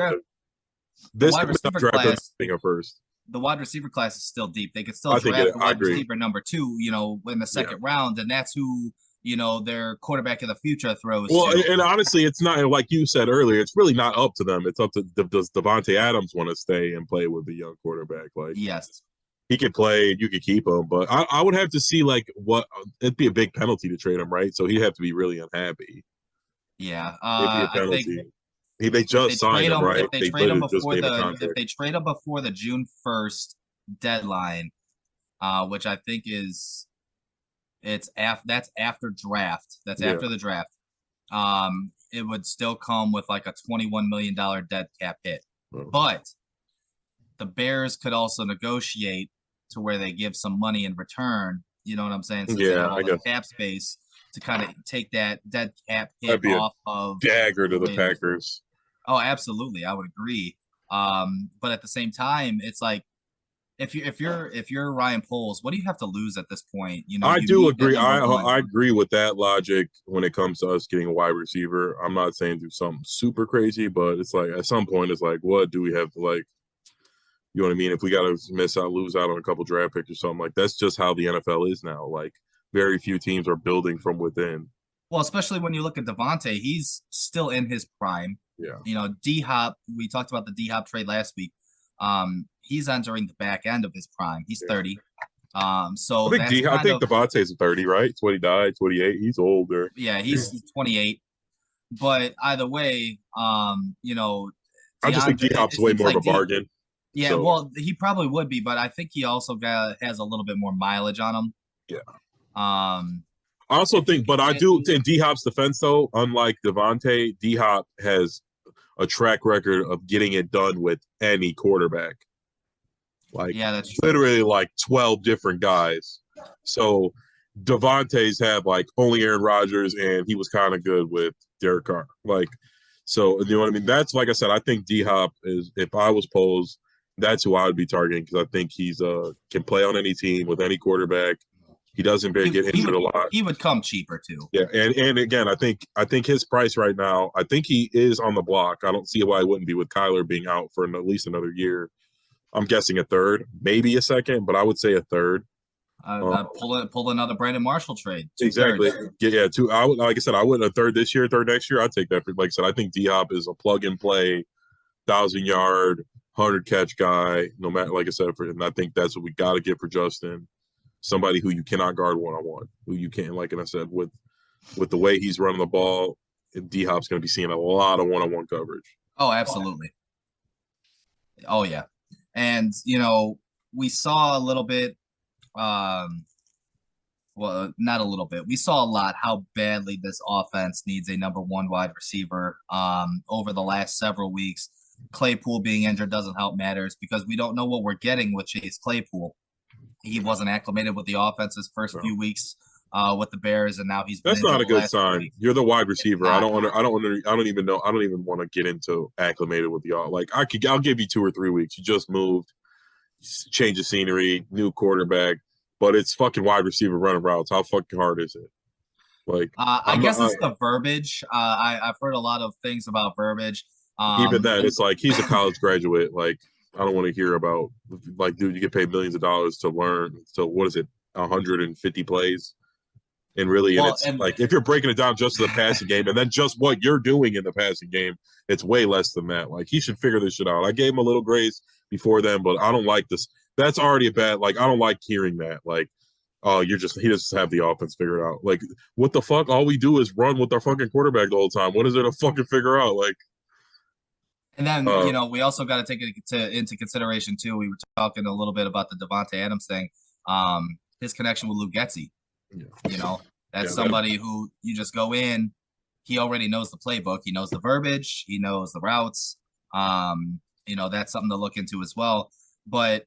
draft, the This wide could be not receiver drafted class, being a first. the wide receiver class is still deep. They could still I think it. draft a I wide agree. receiver number two, in the Yeah. second round, and that's who their quarterback of the future throws Well, to. and honestly, it's not like you said earlier. It's really not up to them. It's up to does Davonte Adams want to stay and play with the young quarterback? Like Yes. he could play, you could keep him, but I would have to see like what it'd be a big penalty to trade him, right? So he'd have to be really unhappy. Yeah. It'd be a I think penalty. They just signed him, right? if they They trade him literally just before gave a if contract. they trade him before the June 1st deadline, which I think is that's after draft. That's Yeah, after the draft. It would still come with like a $21 million dead cap hit. well, But the Bears could also negotiate to where they give some money in return. You know what I'm saying? Since they yeah. have all I the guess cap space to kind of take that dead cap hit that'd be a off of dagger the to the Raiders. Packers. Oh, absolutely, I would agree. But at the same time, it's like if you're Ryan Poles, what do you have to lose at this point? I You do need that agree. number one. I agree with that logic when it comes to us getting a wide receiver. I'm not saying do something super crazy, but it's like at some point it's like, what do we have to like? You know what I mean? If we got to lose out on a couple draft picks or something, like that's just how the NFL is now. Like very few teams are building from within. Well, especially when you look at Davonte, he's still in his prime. Yeah. D-Hop, we talked about the D-Hop trade last week. He's entering the back end of his prime. He's Yeah. 30. So that's I kind think of Devontae's 30, right? 20 died, 28. He's older. yeah, he's 28. But either way, I just think DeAndre, D Hop's it way seems more of like a bargain. yeah, So well, he probably would be, but I think he also has a little bit more mileage on him. yeah. Um, I also if you think, can but I get do in D Hop's defense though, unlike Devontae, D Hop has a track record of getting it done with any quarterback. Like yeah, that's true. literally like 12 different guys. So Devontae's had like only Aaron Rodgers and he was kind of good with Derek Carr. Like, so you know what I mean? That's like I said, I think D Hop is if I was posed, that's who I would be targeting because I think he's can play on any team with any quarterback. He doesn't He, get he injured would a lot. he would come cheaper too. Yeah, and again, I think his price right now, I think he is on the block. I don't see why he wouldn't be with Kyler being out for at least another year. I'm guessing a third, maybe a second, but I would say a third. Pull another Brandon Marshall trade. Exactly. Thirds. Yeah. Two. I would, like I said, I would a third this year, third next year. I'd take that. Like I said, I think D Hop is a plug and play, 1,000 yard, 100 catch guy. No matter, like I said, and I think that's what we got to get for Justin. Somebody who you cannot guard one on one, who you can, like I said, with the way he's running the ball, D Hop's going to be seeing a lot of one on one coverage. Oh, absolutely. Oh yeah, and we saw a little bit. Well, not a little bit. We saw a lot how badly this offense needs a number one wide receiver. Over the last several weeks, Claypool being injured doesn't help matters because we don't know what we're getting with Chase Claypool. He wasn't acclimated with the offense his first few weeks with the Bears, and now he's been That's not injured a the good last 2 sign. weeks. You're the wide receiver. I Not. don't want to. I don't want to. I don't even know. I don't even want to get into acclimated with y'all. Like I'll give you 2 or 3 weeks. You just moved, change of scenery, new quarterback, but it's fucking wide receiver running routes. How fucking hard is it? Like I guess it's the verbiage. I've heard a lot of things about verbiage. even that, And it's like he's a college graduate. Like I don't want to hear about like, dude, you get paid millions of dollars to learn. So what is it? 150 plays. And really, and well, it's and like if you're breaking it down just to the passing game and then just what you're doing in the passing game, it's way less than that. Like he should figure this shit out. I gave him a little grace before then, but I don't like this. That's already a bad. Like I don't like hearing that. Like, oh, he doesn't have the offense figured out. Like what the fuck? All we do is run with our fucking quarterback the whole time. What is there to fucking figure out? Like, and then we also got to take it into consideration too. We were talking a little bit about the Davonte Adams thing. His connection with Luke Getsy. yeah. That's somebody who you just go in. He already knows the playbook. He knows the verbiage. He knows the routes. That's something to look into as well. But